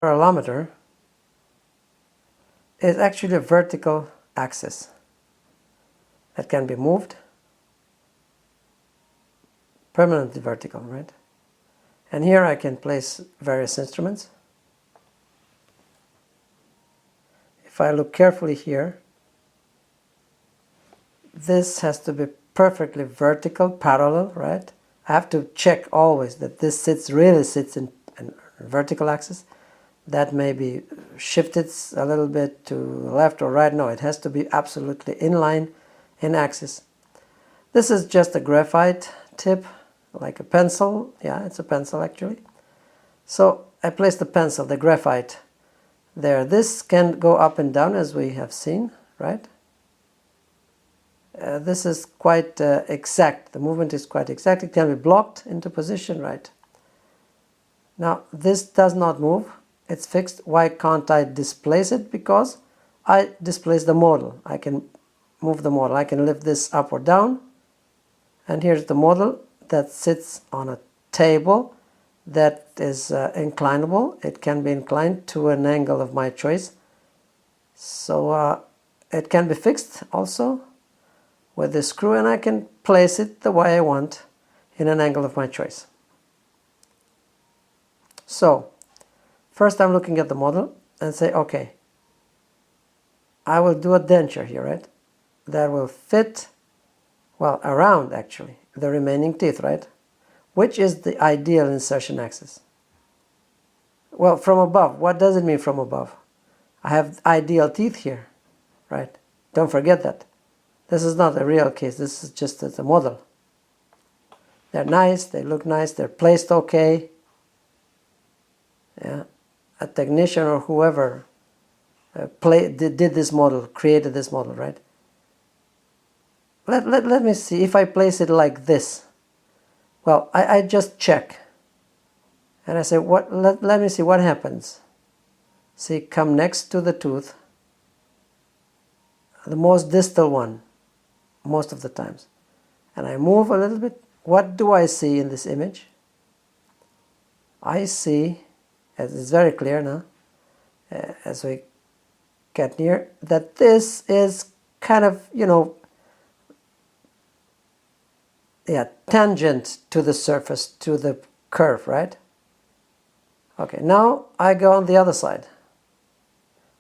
parallelometer is actually a vertical axis that can be moved, permanently vertical, right? And here I can place various instruments. If I look carefully here, this has to be perfectly vertical, parallel, right? I have to check always that this really sits in vertical axis. That may be shifted a little bit to left or right. No, it has to be absolutely in line, in axis. This is just a graphite tip, like a pencil. Yeah, it's a pencil actually. So I place the pencil, the graphite, there. This can go up and down as we have seen, right? This is quite exact. The movement is quite exact. It can be blocked into position, right? Now this does not move. It's fixed. Why can't I displace it? Because I displace the model. I can move the model. I can lift this up or down. And here's the model that sits on a table that is inclinable. It can be inclined to an angle of my choice. So it can be fixed also with this screw, and I can place it the way I want in an angle of my choice. So first I'm looking at the model and say, okay, I will do a denture here, right? That will fit, well, around actually the remaining teeth, right? Which is the ideal insertion axis? Well, from above. What does it mean from above? I have ideal teeth here, right? Don't forget that. This is not a real case. This is just a model. They're nice. They look nice. They're placed okay. Yeah. A technician or whoever did this model, created this model, right? Let me see if I place it like this. Well, I just check. And I say, let me see what happens. See, come next to the tooth, the most distal one, most of the times. And I move a little bit. What do I see in this image? I see, as it's very clear now, as we get near, that this is kind of, tangent to the surface, to the curve, right? Okay, now I go on the other side.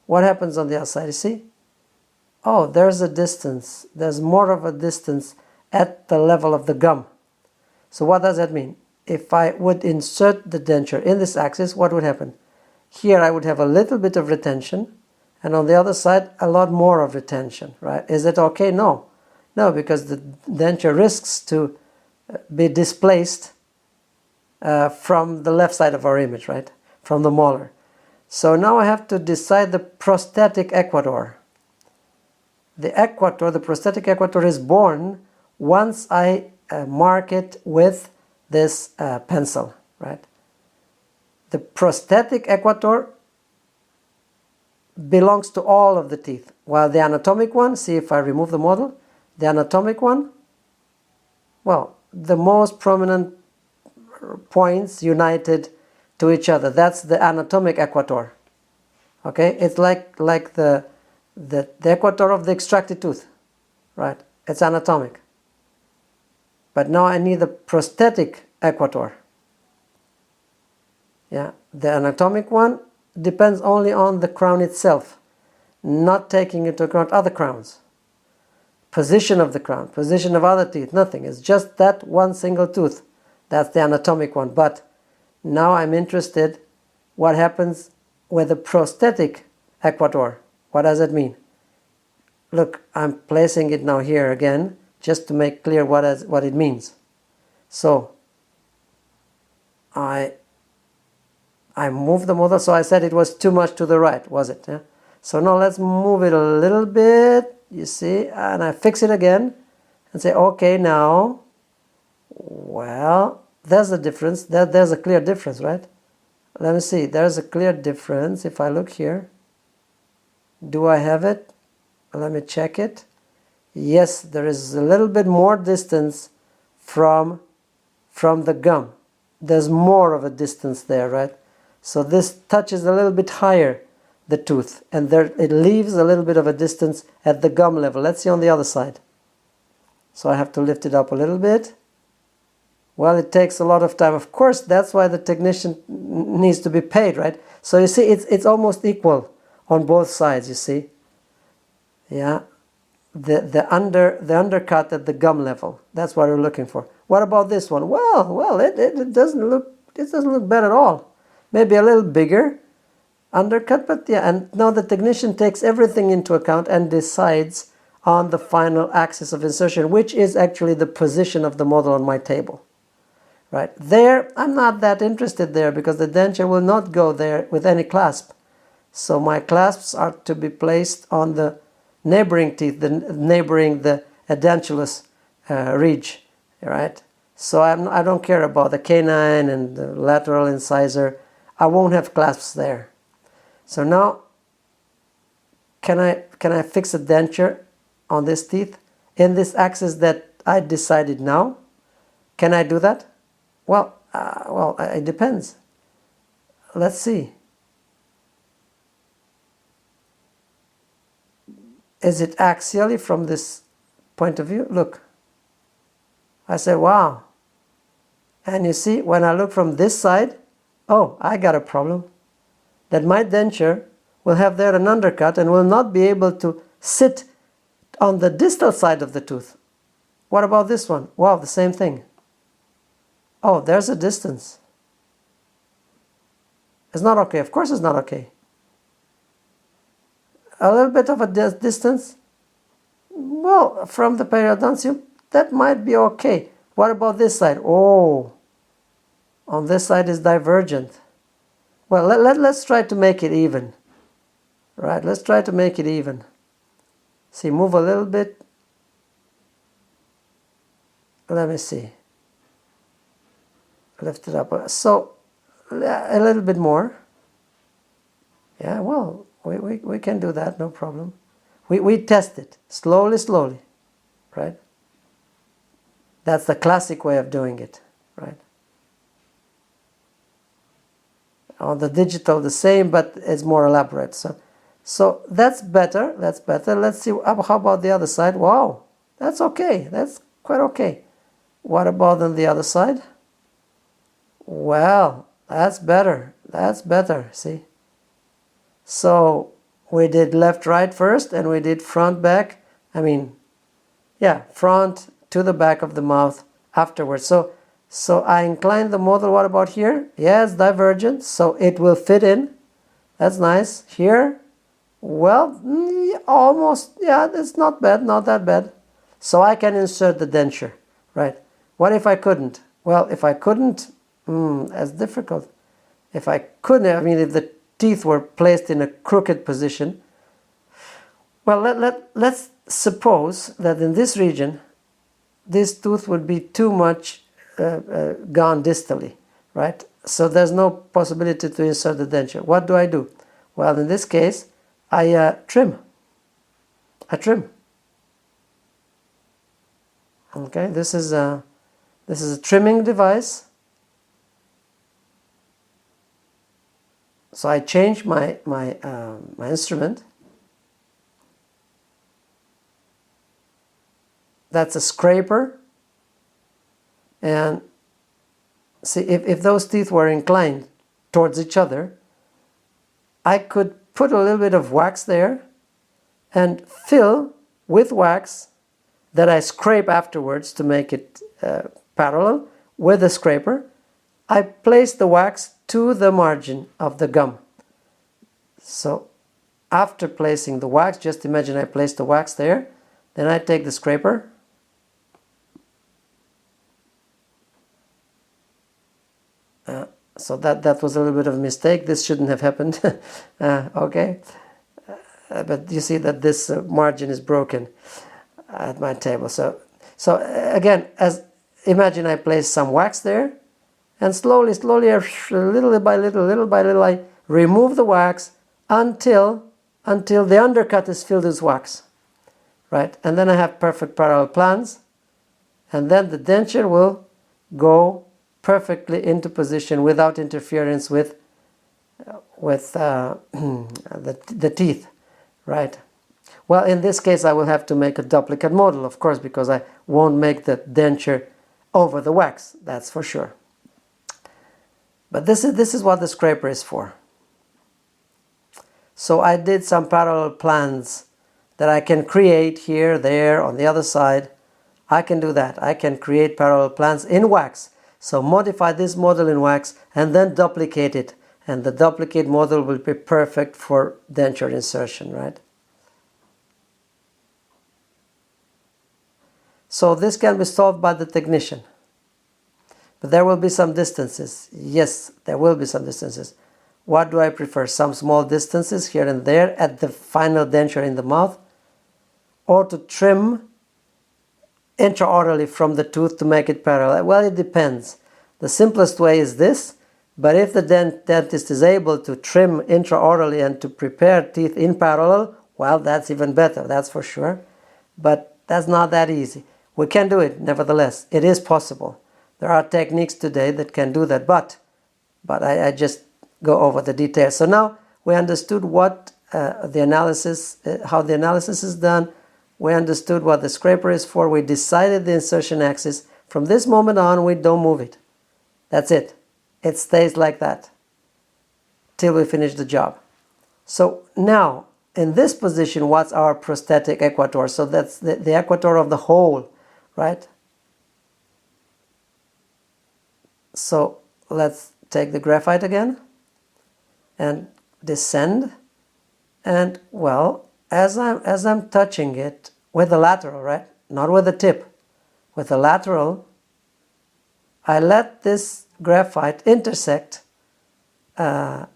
What happens on the other side, you see? Oh, there's a distance. There's more of a distance at the level of the gum. So what does that mean? If I would insert the denture in this axis, what would happen? Here I would have a little bit of retention, and on the other side a lot more of retention, right? Is it okay? No. No, because the denture risks to be displaced from the left side of our image, right? From the molar. So now I have to decide the prosthetic equator. The prosthetic equator is born once I mark it with this pencil, right? The prosthetic equator belongs to all of the teeth, while the anatomic one, see if I remove the model, the anatomic one, well, the most prominent points united to each other, that's the anatomic equator. Okay, it's like the equator of the extracted tooth, right? It's anatomic. But now I need the prosthetic equator. Yeah, the anatomic one depends only on the crown itself, not taking into account other crowns. Position of the crown, position of other teeth, nothing. It's just that one single tooth. That's the anatomic one. But now I'm interested what happens with the prosthetic equator. What does it mean? Look, I'm placing it now here again, just to make clear what it means. So I move the model, so I said it was too much to the right, was it? Yeah? So now let's move it a little bit, you see, and I fix it again and say, okay, now, well, there's a difference, there's a clear difference, right? Let me see, there's a clear difference. If I look here, do I have it? Let me check it. Yes, there is a little bit more distance from the gum. There's more of a distance there, right? So this touches a little bit higher the tooth, and there it leaves a little bit of a distance at the gum level. Let's see on the other side. So I have to lift it up a little bit. Well, it takes a lot of time. Of course, that's why the technician needs to be paid, right? So you see, it's almost equal on both sides, you see. Yeah. The undercut at the gum level. That's what we're looking for. What about this one? Well, it doesn't look bad at all. Maybe a little bigger undercut, but yeah. And now the technician takes everything into account and decides on the final axis of insertion, which is actually the position of the model on my table. Right there, I'm not that interested there because the denture will not go there with any clasp. So my clasps are to be placed on the neighboring teeth, neighboring the edentulous ridge, right? So I don't care about the canine and the lateral incisor. I won't have clasps there. So now, can I fix a denture on this teeth in this axis that I decided now? Can I do that? Well, it depends. Let's see. Is it axially from this point of view? Look. I say, wow. And you see, when I look from this side, oh, I got a problem. That my denture will have there an undercut and will not be able to sit on the distal side of the tooth. What about this one? Wow, the same thing. Oh, there's a distance. It's not okay. Of course it's not okay. A little bit of a distance? Well, from the periodontium, that might be okay. What about this side? Oh, on this side is divergent. Well, let's try to make it even. Right, let's try to make it even. See, move a little bit. Let me see. Lift it up. So, a little bit more. Yeah, well, we can do that, no problem. We test it slowly, right? That's the classic way of doing it, right? On the digital, the same, but it's more elaborate. So that's better. That's better. Let's see. How about the other side? Wow, that's okay. That's quite okay. What about on the other side? Well, that's better. That's better. See. So we did left, right first, and we did front, back. I mean, yeah, front to the back of the mouth afterwards. So I incline the model. What about here? Yeah, it's divergent, so it will fit in. That's nice. Here, well, almost, yeah, it's not bad, not that bad. So I can insert the denture, right? What if I couldn't? Well, if I couldn't, that's difficult. If I couldn't, I mean, if the teeth were placed in a crooked position, well, let's suppose that in this region, this tooth would be too much gone distally, right? So there's no possibility to insert the denture. What do I do? Well, in this case, I trim. I trim. Okay, this is a trimming device. So I change my instrument. That's a scraper. And see, if those teeth were inclined towards each other, I could put a little bit of wax there and fill with wax that I scrape afterwards to make it parallel with the scraper. I place the wax to the margin of the gum. So after placing the wax, just imagine I place the wax there, then I take the scraper, so that was a little bit of a mistake. This shouldn't have happened. Okay, but you see that this margin is broken at my table. So again, imagine I place some wax there, and slowly, little by little, I remove the wax until the undercut is filled with wax, right? And then I have perfect parallel plans, and then the denture will go perfectly into position without interference with the teeth, right? Well, in this case, I will have to make a duplicate model, of course, because I won't make the denture over the wax, that's for sure. But this is what the scraper is for. So I did some parallel plans that I can create here, there, on the other side. I can do that. I can create parallel plans in wax. So modify this model in wax and then duplicate it. And the duplicate model will be perfect for denture insertion, right? So this can be solved by the technician. But there will be some distances. Yes, there will be some distances. What do I prefer? Some small distances here and there at the final denture in the mouth, or to trim intraorally from the tooth to make it parallel? Well, it depends. The simplest way is this, but if the dentist is able to trim intraorally and to prepare teeth in parallel, well, that's even better, that's for sure. But that's not that easy. We can do it, nevertheless. It is possible. There are techniques today that can do that, but I just go over the details. So now we understood what how the analysis is done. We understood what the scraper is for. We decided the insertion axis. From this moment on, we don't move it. That's it. It stays like that till we finish the job. So now, in this position, what's our prosthetic equator? So that's the equator of the hole, right? So let's take the graphite again and descend. And well, as I'm touching it with the lateral, right? Not with the tip, with the lateral, I let this graphite intersect the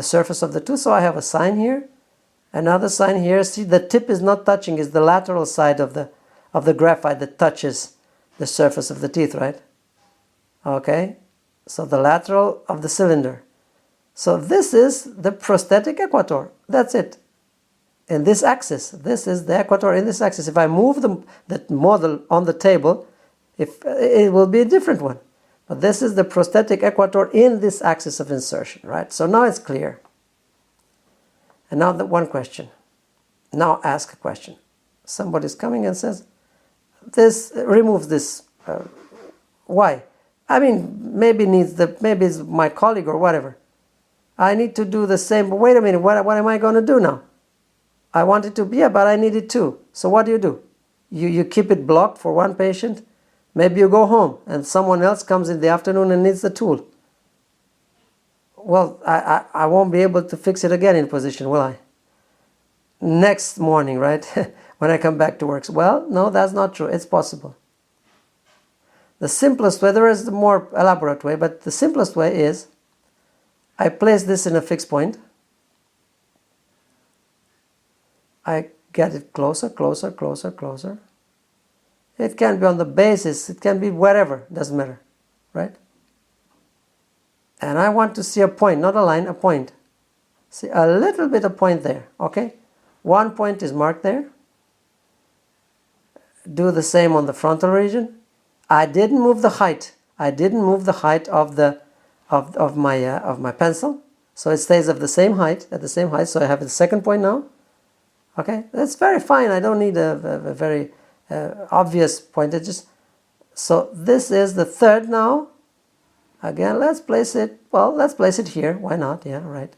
surface of the tooth. So I have a sign here, another sign here. See, the tip is not touching, it's the lateral side of the graphite that touches the surface of the teeth, right? Okay, so the lateral of the cylinder. So this is the prosthetic equator. That's it. In this axis, this is the equator in this axis. If I move the model on the table, it will be a different one. But this is the prosthetic equator in this axis of insertion, right? So now it's clear. And now the one question. Now ask a question. Somebody's coming and says, remove this. Why? I mean, maybe it's my colleague or whatever. I need to do the same. But wait a minute, what am I going to do now? I want it to be, but I need it too. So what do? You keep it blocked for one patient. Maybe you go home and someone else comes in the afternoon and needs the tool. Well, I won't be able to fix it again in position, will I? Next morning, right? When I come back to work. Well, no, that's not true. It's possible. The simplest way, there is the more elaborate way, but the simplest way is I place this in a fixed point. I get it closer, closer, closer, closer. It can be on the basis, it can be wherever, doesn't matter, right? And I want to see a point, not a line, a point. See, a little bit of point there, okay? One point is marked there. Do the same on the frontal region. I didn't move the height. I didn't move the height of my pencil, so it stays at the same height. So I have the second point now. Okay, that's very fine. I don't need a very obvious point. So this is the third now. Again, let's place it. Well, let's place it here. Why not? Yeah, right.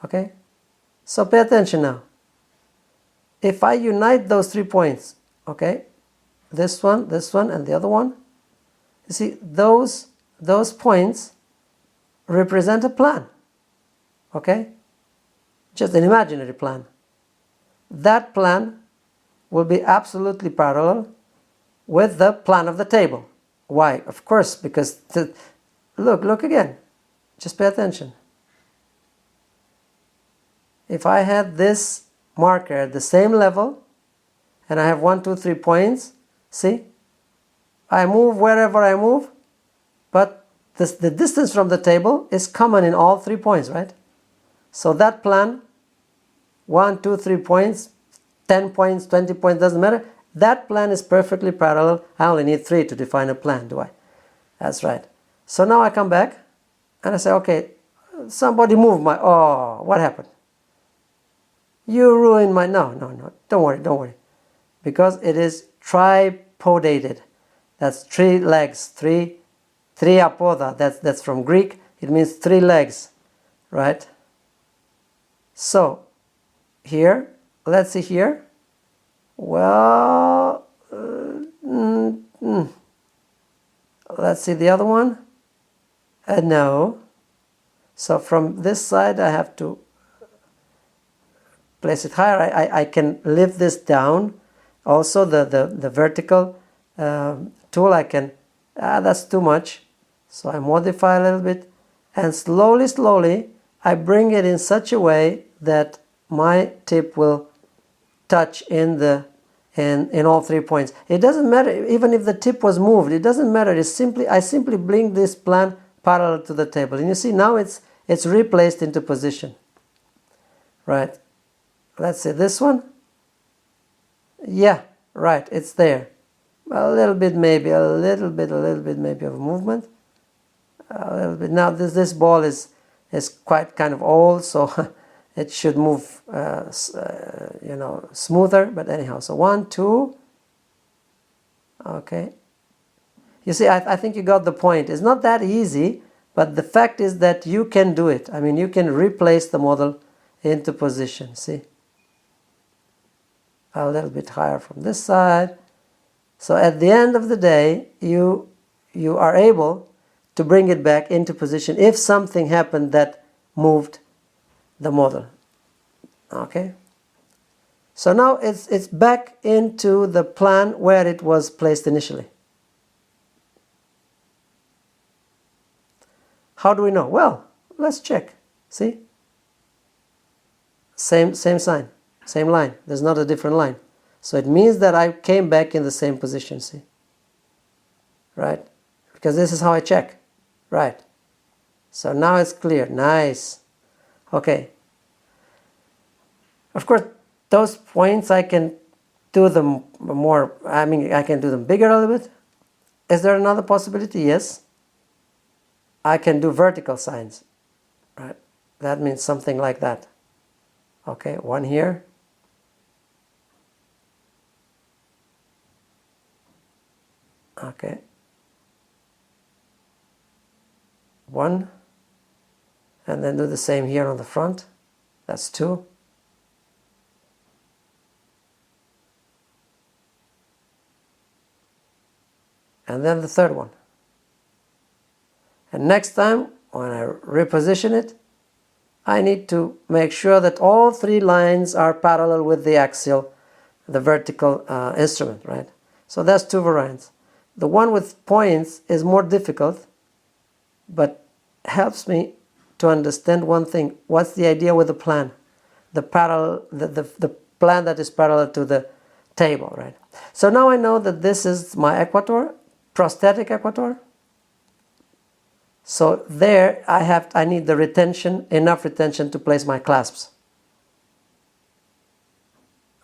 Okay. So pay attention now. If I unite those 3 points, okay, this one, and the other one, you see, those points represent a plan, okay? Just an imaginary plan. That plan will be absolutely parallel with the plan of the table. Why? Of course, because, look again, just pay attention. If I had this marker at the same level, and I have 1, 2, 3 points, see? I move wherever I move, but the distance from the table is common in all 3 points, right? So that plan, 1, 2, 3 points, 10 points, 20 points, doesn't matter. That plan is perfectly parallel. I only need 3 to define a plan, do I? That's right. So now I come back. and I say, okay, somebody move my, oh, what happened? You ruined my, no, don't worry. Because it is tripodated. That's 3 legs, three apoda, that's from Greek, it means 3 legs, right? So, here, let's see here, well, let's see the other one, no. So from this side I have to place it higher. I can lift this down. Also the vertical tool I can, that's too much. So I modify a little bit and slowly I bring it in such a way that my tip will touch in all 3 points. It doesn't matter even if the tip was moved, it doesn't matter. I simply bring this plan parallel to the table, and you see now it's replaced into position, right? Let's see this one. Yeah, right, it's there. A little bit maybe of movement. A little bit. Now this ball is quite kind of old, so it should move smoother, but anyhow, so 1, 2. Okay. You see, I think you got the point. It's not that easy, but the fact is that you can do it. I mean, you can replace the model into position. See? A little bit higher from this side. So at the end of the day, you are able to bring it back into position if something happened that moved the model. Okay? So now it's back into the plan where it was placed initially. How do we know? Well, let's check. See? Same sign, same line. There's not a different line. So it means that I came back in the same position, see? Right? Because this is how I check. Right. So now it's clear. Nice. Okay. Of course, those points I can do them more, I can do them bigger a little bit. Is there another possibility? Yes. I can do vertical signs, right? That means something like that. Okay, one here. Okay. One. And then do the same here on the front. That's 2. And then the 3rd one. And next time, when I reposition it, I need to make sure that all 3 lines are parallel with the axial, the vertical instrument, right? So that's 2 variants. The one with points is more difficult, but helps me to understand one thing. What's the idea with the plan? The plan that is parallel to the table, right? So now I know that this is my equator, prosthetic equator. So there I need the retention, enough retention to place my clasps.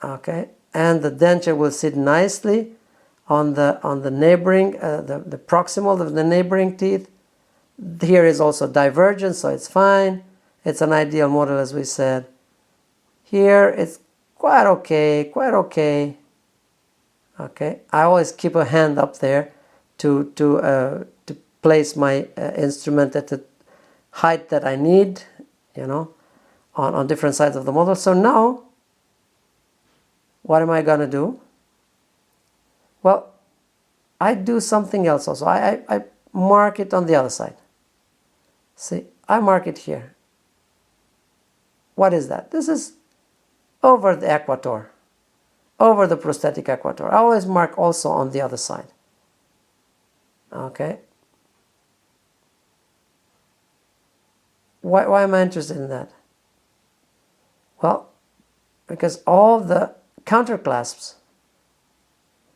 Okay, and the denture will sit nicely on the neighboring, the proximal of the neighboring teeth. Here is also divergence, so it's fine. It's an ideal model, as we said. Here it's quite okay. Okay, I always keep a hand up there to place my instrument at the height that I need, on different sides of the model. So now, what am I going to do? Well, I do something else also. I mark it on the other side. See, I mark it here. What is that? This is over the equator, over the prosthetic equator. I always mark also on the other side. Okay. Why am I interested in that? Well, because all the counterclasps,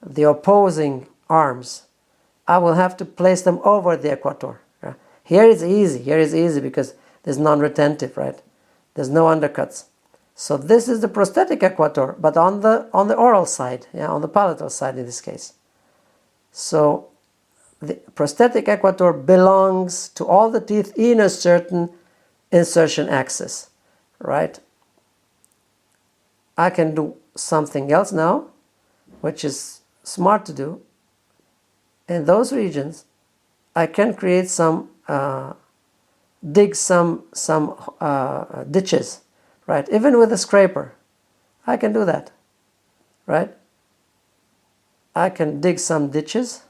the opposing arms, I will have to place them over the equator. Here is easy because there's non-retentive, right? There's no undercuts. So this is the prosthetic equator, but on the oral side, on the palatal side in this case. So the prosthetic equator belongs to all the teeth in a certain insertion axis, right? I can do something else now, which is smart to do. In those regions, I can create some, dig some ditches, right? Even with a scraper, I can do that, right? I can dig some ditches.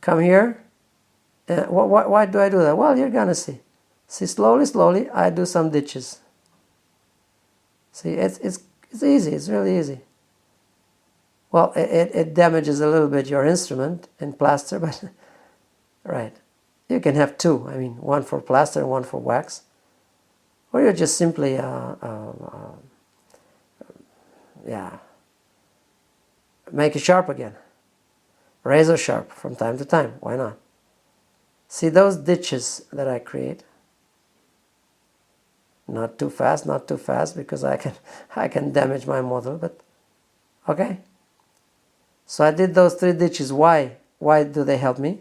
Come here. Why do I do that? Well, you're gonna see. See, slowly, I do some ditches. See, it's easy. It's really easy. Well, it damages a little bit your instrument in plaster, but right. You can have two. I mean, one for plaster and one for wax. Or you just simply, make it sharp again. Razor sharp from time to time. Why not? See those ditches that I create? Not too fast, because I can damage my model, but okay. So I did those 3 ditches. Why? Why do they help me?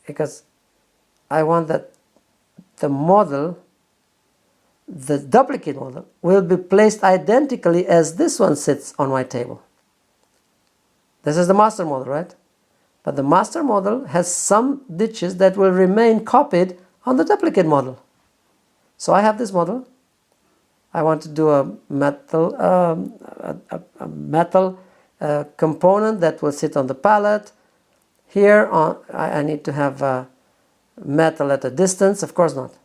Because I want that the model, the duplicate model, will be placed identically as this one sits on my table. This is the master model, right? But the master model has some ditches that will remain copied on the duplicate model. So I have this model. I want to do a metal, component that will sit on the pallet. Here I need to have metal at a distance. Of course not.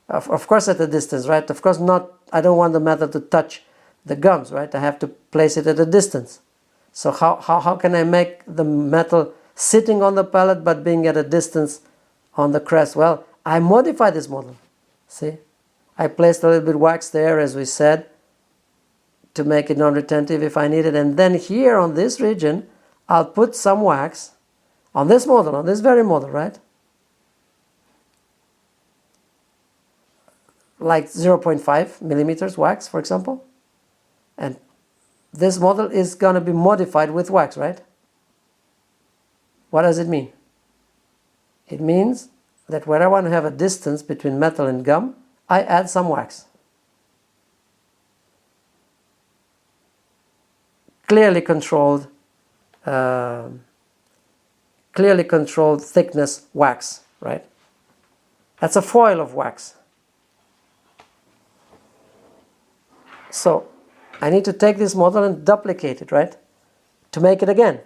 Of course at a distance, right? Of course not. I don't want the metal to touch the gums, right? I have to place it at a distance. So how can I make the metal sitting on the pallet but being at a distance on the crest? Well, I modify this model. See? I placed a little bit wax there, as we said, to make it non-retentive if I need it. And then here on this region, I'll put some wax on this model, on this very model, right? Like 0.5 millimeters wax, for example. And this model is going to be modified with wax, right? What does it mean? It means that where I want to have a distance between metal and gum, I add some wax. Clearly controlled thickness wax, right? That's a foil of wax. So I need to take this model and duplicate it, right? To make it again.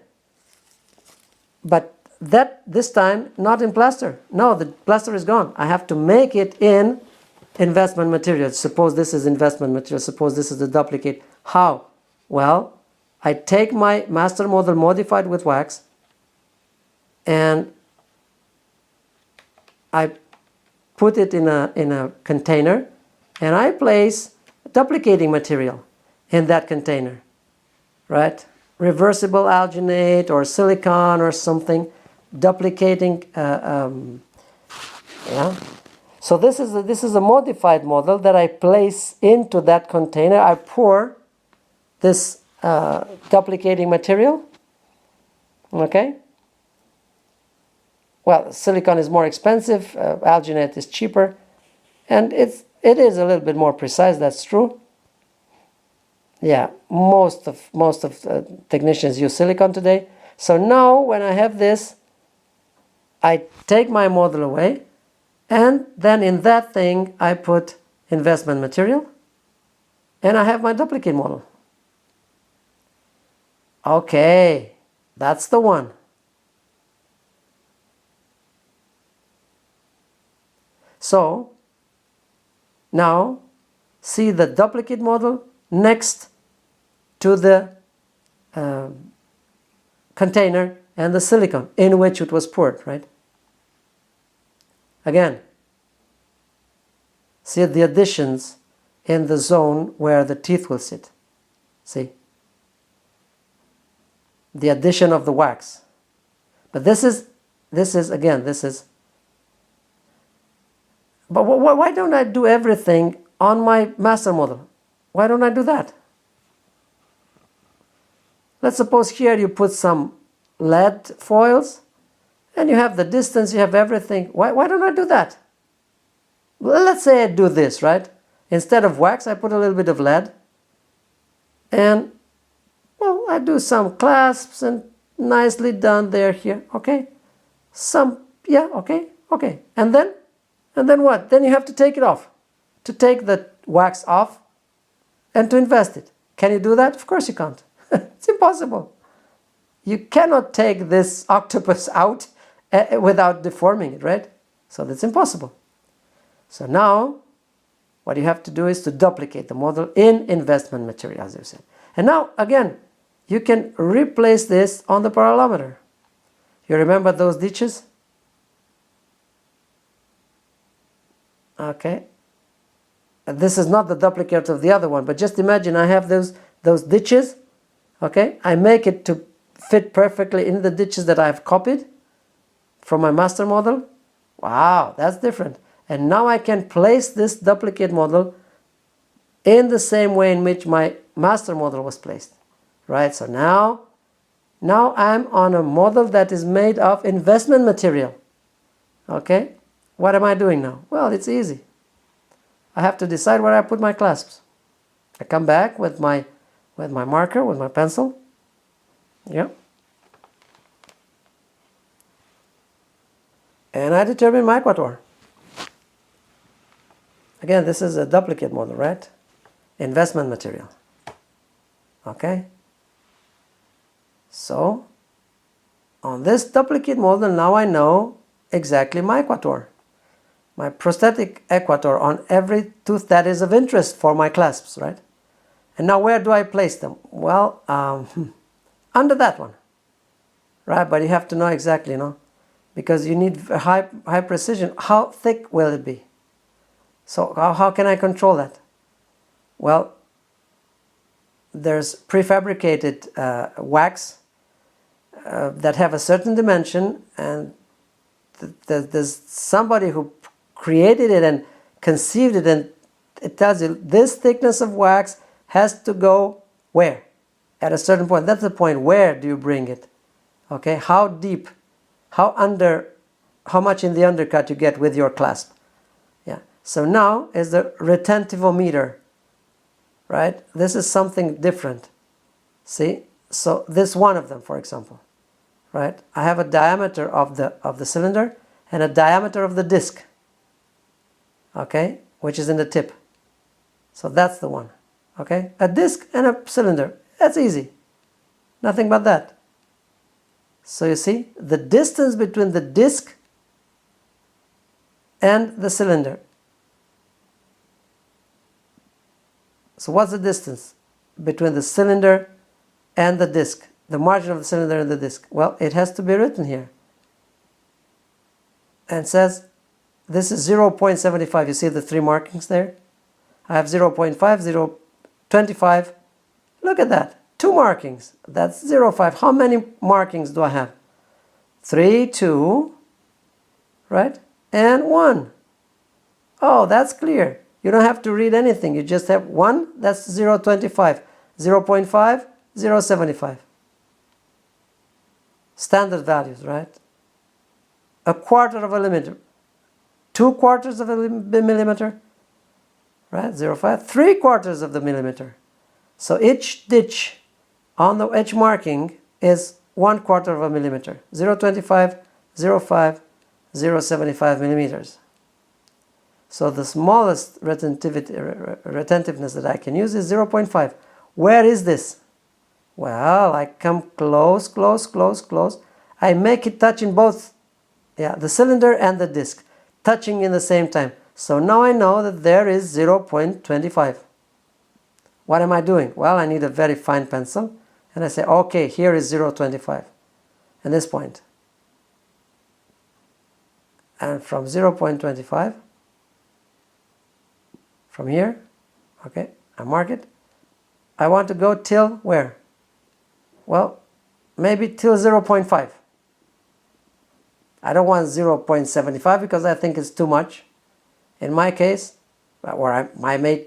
But this time not in plaster. No, the plaster is gone. I have to make it in investment material. Suppose this is investment material. Suppose this is the duplicate. How? Well, I take my master model modified with wax and I put it in a container and I place duplicating material in that container, right? Reversible alginate or silicon or something, duplicating. So this is a modified model that I place into that container. I pour this duplicating material. Okay. Well, silicon is more expensive. Alginate is cheaper, and it is a little bit more precise. That's true. Yeah, most of technicians use silicon today. So now when I have this, I take my model away, and then in that thing I put investment material, and I have my duplicate model. Okay, that's the one. So now see the duplicate model next to the container and the silicon in which it was poured, right? Again, see the additions in the zone where the teeth will sit. See? The addition of the wax. But this is. But why don't I do everything on my master model. Why don't I do that? Let's suppose here you put some lead foils and you have the distance, you have everything. Why don't I do that? Well, let's say I do this, right? Instead of wax, I put a little bit of lead and, well, I do some clasps and nicely done there here, okay? Yeah, okay. And then what? Then you have to take it off. To take the wax off and to invest it. Can you do that? Of course you can't. It's impossible. You cannot take this octopus out without deforming it, right? So that's impossible. So now what you have to do is to duplicate the model in investment material, as you said. And now again, you can replace this on the parallelometer. You remember those ditches? Okay. This is not the duplicate of the other one, but just imagine I have those ditches. Okay, I make it to fit perfectly in the ditches that I've copied from my master model. Wow, that's different. And now I can place this duplicate model in the same way in which my master model was placed. Right, so now I'm on a model that is made of investment material. Okay, what am I doing now? Well, it's easy. I have to decide where I put my clasps. I come back with my marker, with my pencil. Yeah. And I determine my equator. Again, this is a duplicate model, right? Investment material. Okay. So, on this duplicate model, now I know exactly my equator. My prosthetic equator on every tooth that is of interest for my clasps, right? And now where do I place them? Well, under that one, right? But you have to know exactly, because you need high precision. How thick will it be? So how can I control that? Well, there's prefabricated wax that have a certain dimension, and there's somebody who created it and conceived it, and it tells you this thickness of wax has to go where? At a certain point. That's the point. Where do you bring it? Okay, how deep, how much in the undercut you get with your clasp. Yeah. So now is the retentivometer, right? This is something different. See? So this one of them, for example, right? I have a diameter of the cylinder and a diameter of the disc, okay, which is in the tip. So that's the one, okay? A disc and a cylinder, that's easy. Nothing but that. So you see, the distance between the disc and the cylinder. So what's the distance between the cylinder and the disc? The margin of the cylinder and the disc. Well, it has to be written here. And it says this is 0.75. You see the three markings there? I have 0.5, 0.25. Look at that. 2 markings. That's 0.5. How many markings do I have? 3, 2, right? And 1. Oh, that's clear. You don't have to read anything. You just have 1. That's 0.25. 0.5, 0.75. Standard values, right? 1/4 of a millimeter. 2/4 of a millimeter, right? 0.5. 3/4 of the millimeter. So each ditch on each marking is 1/4 of a millimeter. 0.25, 0.5, 0.75 millimeters. So the smallest retentiveness that I can use is 0.5. Where is this? Well, I come close, close, close, close. I make it touch in both, the cylinder and the disc, touching in the same time. So now I know that there is 0.25. What am I doing? Well, I need a very fine pencil, and I say, okay, here is 0.25 at this point. And from 0.25, from here, okay, I mark it. I want to go till where? Well, maybe till 0.5. I don't want 0.75 because I think it's too much. In my case, or I may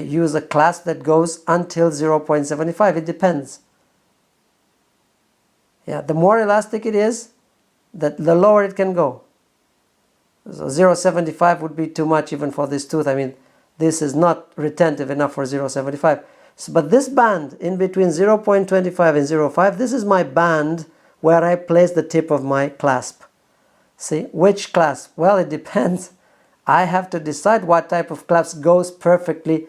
use a clasp that goes until 0.75. It depends. Yeah, the more elastic it is, the lower it can go. So 0.75 would be too much even for this tooth. I mean, this is not retentive enough for 0.75. So, but this band in between 0.25 and 0.5, this is my band where I place the tip of my clasp. See, which clasp? Well, it depends. I have to decide what type of clasp goes perfectly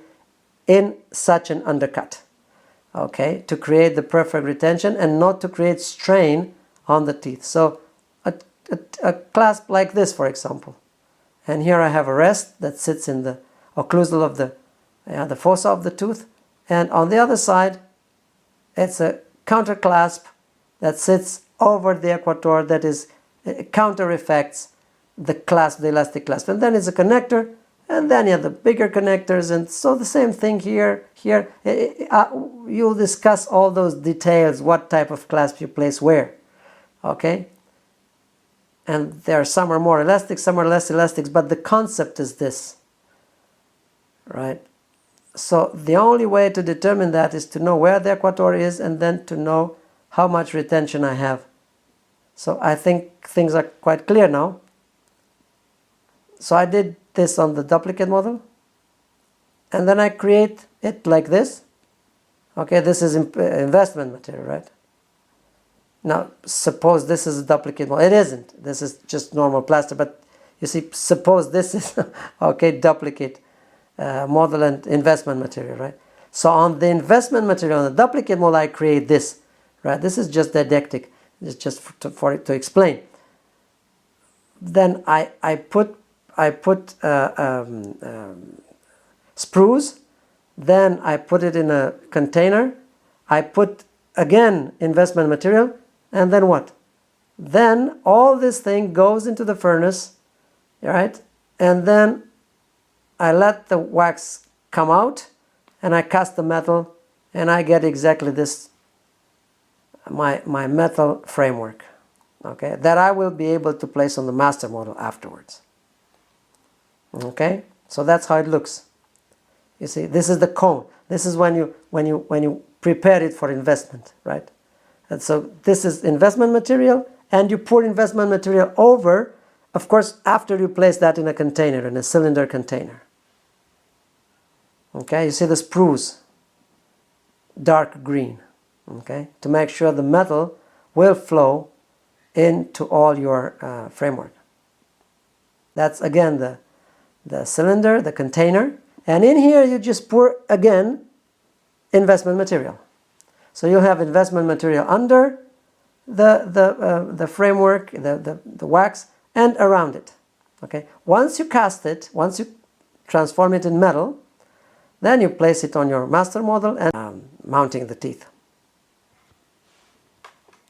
in such an undercut. Okay, to create the perfect retention and not to create strain on the teeth. So a clasp like this, for example. And here I have a rest that sits in the occlusal of the fossa of the tooth. And on the other side, it's a counter clasp that sits over the equator, that is counter effects the clasp, the elastic clasp. And then it's a connector, and then you have the bigger connectors. And so the same thing here. You'll discuss all those details, what type of clasp you place where. Okay? And there are some are more elastic, some are less elastic, but the concept is this, right? So the only way to determine that is to know where the equator is and then to know how much retention I have. So I think things are quite clear now. So I did this on the duplicate model, and then I create it like this. Okay, this is investment material, right? Now, suppose this is a duplicate model. It isn't. This is just normal plaster. But you see, suppose this is, okay, duplicate model and investment material, right? So on the investment material, on the duplicate model, I create this, right? This is just didactic. It's just for it to explain. Then I put sprues. Then I put it in a container. I put, again, investment material. And then what? Then all this thing goes into the furnace, right? And then I let the wax come out, and I cast the metal, and I get exactly this, my metal framework, okay, that I will be able to place on the master model afterwards. Okay, so that's how it looks. You see, this is the cone. This is when you prepare it for investment, right? And so this is investment material, and you pour investment material over, of course, after you place that in a container, in a cylinder container. Okay, you see the sprues, dark green, okay, to make sure the metal will flow into all your framework. That's again the cylinder, the container, and in here you just pour again investment material. So you'll have investment material under the framework, the wax, and around it. Okay. Once you cast it, once you transform it in metal, then you place it on your master model and mounting the teeth.